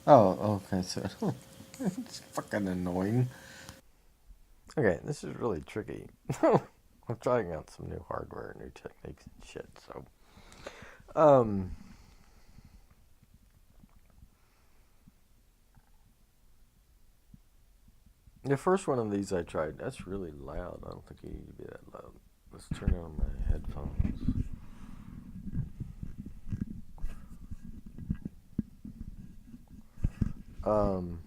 Oh, okay, so it's fucking annoying. Okay, this is really tricky. I'm trying out some new hardware, new techniques and shit. So, um, the first one of these I tried, that's really loud. I don't think you need to be that loud. Let's turn on my headphones. Um,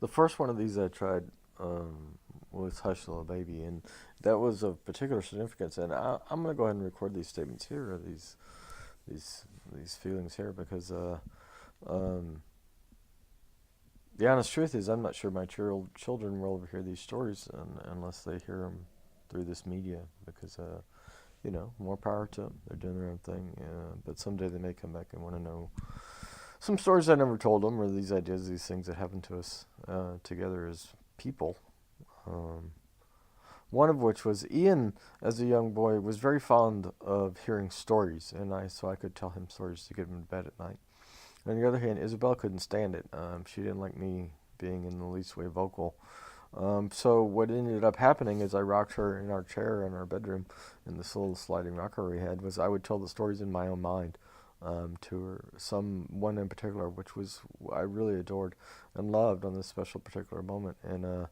the first one of these I tried was "Hush, Little Baby," and that was of particular significance. And I'm gonna go ahead and record these statements here, or these these feelings here, because um, the honest truth is, I'm not sure my children will ever hear these stories unless they hear them through this media, because more power to them. They're doing their own thing, but someday they may come back and want to know some stories I never told them, or these ideas, these things that happened to us together as people. Um, One of which was Ian, as a young boy, was very fond of hearing stories, and I could tell him stories to get him to bed at night. On the other hand, Isabel couldn't stand it. She didn't like me being in the least way vocal. So what ended up happening is I rocked her in our chair in our bedroom, in this little sliding rocker we had. Was I would tell the stories in my own mind to her. Some one in particular, which was I really adored and loved on this special particular moment, and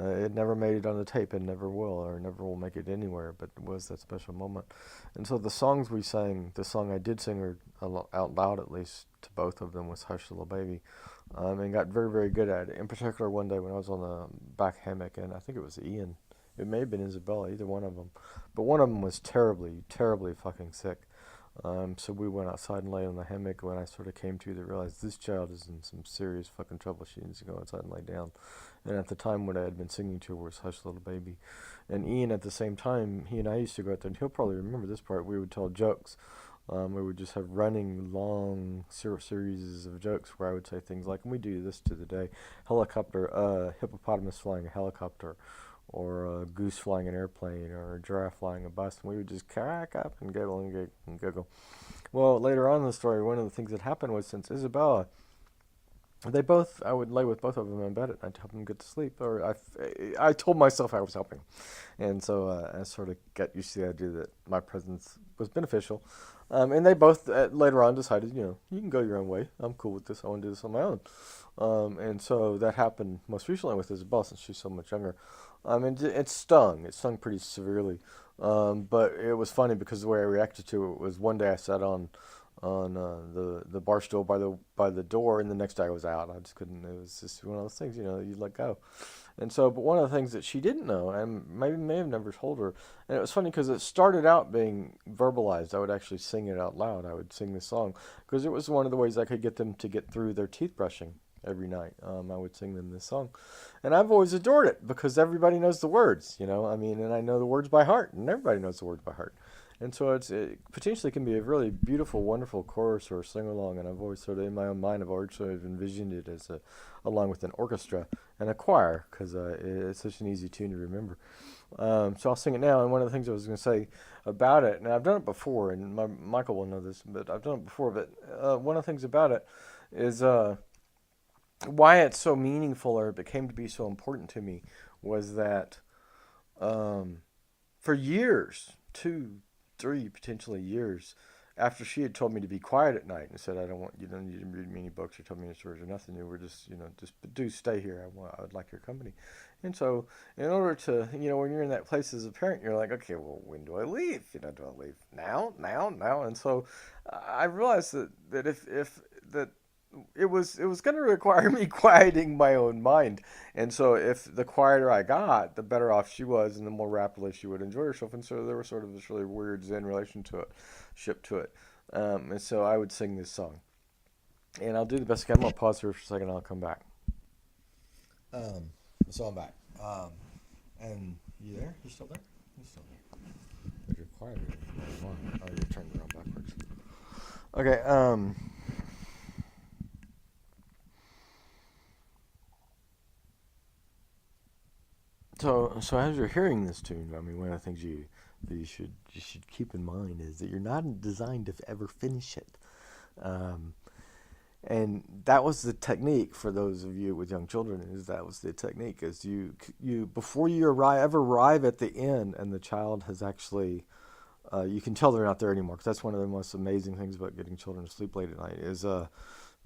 it never made it on the tape, and never will, or never will make it anywhere. But it was that special moment, and so the songs we sang, the song I did sing her out loud, at least to both of them, was "Hush, Little Baby," and got very, very good at it. In particular, one day when I was on the back hammock, and I think it was Ian. It may have been Isabella, either one of them, but one of them was terribly, terribly fucking sick. So we went outside and lay on the hammock. When I sort of came to, they realized this child is in some serious fucking trouble. She needs to go outside and lay down. And at the time, what I had been singing to her was "Hush, Little Baby." And Ian, at the same time, he and I used to go out there, and he'll probably remember this part. We would tell jokes. We would just have running, long series of jokes where I would say things like, and we do this to the day: hippopotamus flying a helicopter, or a goose flying an airplane, or a giraffe flying a bus, and we would just crack up and giggle and giggle. Well, later on in the story, one of the things that happened was, since Isabella, I would lay with both of them in bed at night to help them get to sleep, or I told myself I was helping, and so I sort of got used to the idea that my presence was beneficial. And they both later on decided, you can go your own way. I'm cool with this. I want to do this on my own. And so that happened most recently with Isabel, since she's so much younger. And it stung. It stung pretty severely. But it was funny because the way I reacted to it was, one day I sat on the bar stool by the door, and the next day I was out. I just couldn't. It was just one of those things, you let go. And so, but one of the things that she didn't know, and maybe may have never told her, and it was funny because it started out being verbalized. I would actually sing it out loud. I would sing the song because it was one of the ways I could get them to get through their teeth brushing every night. I would sing them this song, and I've always adored it because everybody knows the words. I mean, and I know the words by heart, and everybody knows the words by heart. And so it potentially can be a really beautiful, wonderful chorus or sing along. And I've always sort of, in my own mind, I've always sort of envisioned it as along with an orchestra and a choir, because it's such an easy tune to remember. So I'll sing it now. And one of the things I was going to say about it, and I've done it before, and Michael will know this, but I've done it before. But one of the things about it is why it's so meaningful, or it became to be so important to me, was that um, for years, 2, 3, potentially years, after she had told me to be quiet at night and said, "I don't want you. Don't need to read me any books or tell me any stories or nothing. You were just, just do stay here. I would like your company." And so, in order to, when you're in that place as a parent, you're like, "Okay, well, when do I leave? Do I leave now, now, now?" And so, I realized that if that it was going to require me quieting my own mind. And so if the quieter I got, the better off she was, and the more rapidly she would enjoy herself. And so there was sort of this really weird Zen relation to it, ship to it. And so I would sing this song, and I'll do the best I can. I'm gonna pause here for a second. I'll come back. Um, so I'm back. And you there? You still there? You still there? But you're quieter. Oh, you're turning around backwards. Okay. So as you're hearing this tune, I mean, one of the things you should keep in mind is that you're not designed to ever finish it. Um, And that was the technique for those of you with young children. Is that was the technique? Is you before you arrive at the end, and the child has actually you can tell they're not there anymore. Because that's one of the most amazing things about getting children to sleep late at night is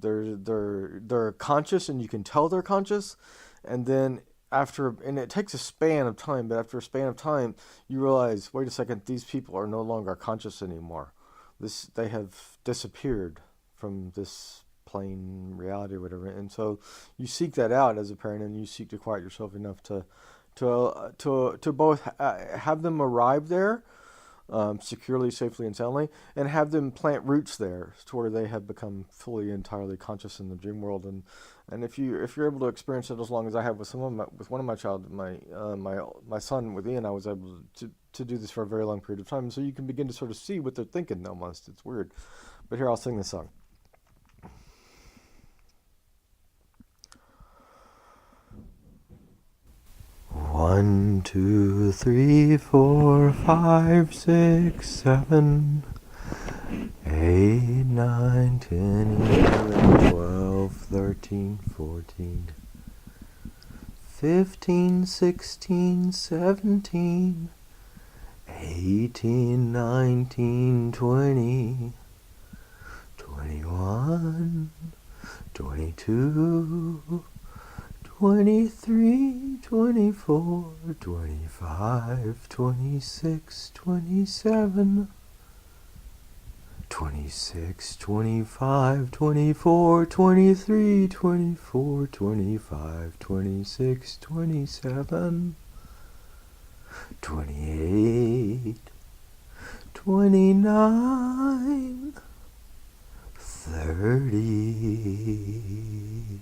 they're conscious, and you can tell they're conscious, and then and it takes a span of time, but after a span of time, you realize, wait a second, these people are no longer conscious anymore. They have disappeared from this plain reality or whatever, and so you seek that out as a parent, and you seek to quiet yourself enough to both have them arrive there securely, safely, and soundly, and have them plant roots there to where they have become fully, entirely conscious in the dream world. And if you're able to experience it as long as I have with with one of my child, my son with Ian, I was able to do this for a very long period of time. So you can begin to sort of see what they're thinking almost. It's weird, but here I'll sing this song. 1, 2, 3, 4, 5, 6, 7, 8, 9, 10, 11, 12, 13, 14, 15, 16, 17, 18, 19, 20, 21, 22, 23, 24, 25, 26, 27, 26, 25, 24, 23, 24, 25, 26, 27, 28, 29, 30,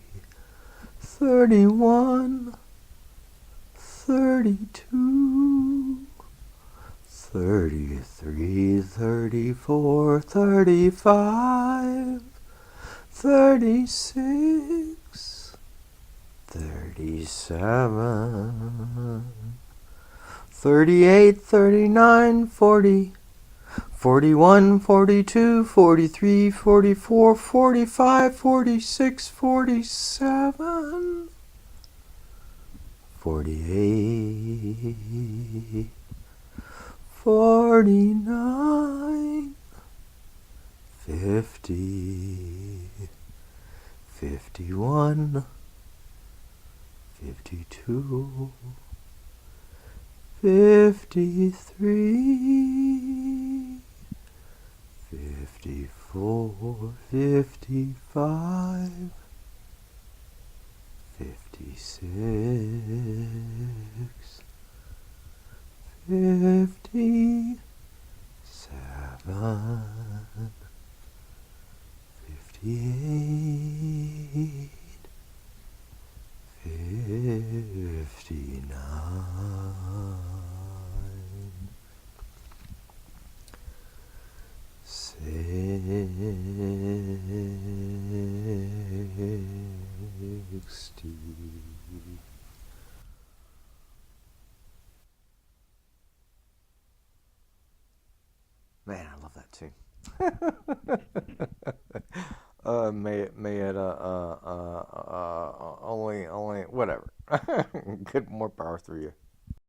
31, 32, 33, 34, 35, 36, 37, 38, 39, 40, 41, 42, 43, 44, 45, 46, 47, 48, 49, 50, 51, 52, 53, 54, 55, 56, 57, 58, 59, 60. Man, I love that tune. May it only whatever. Good, more power through you.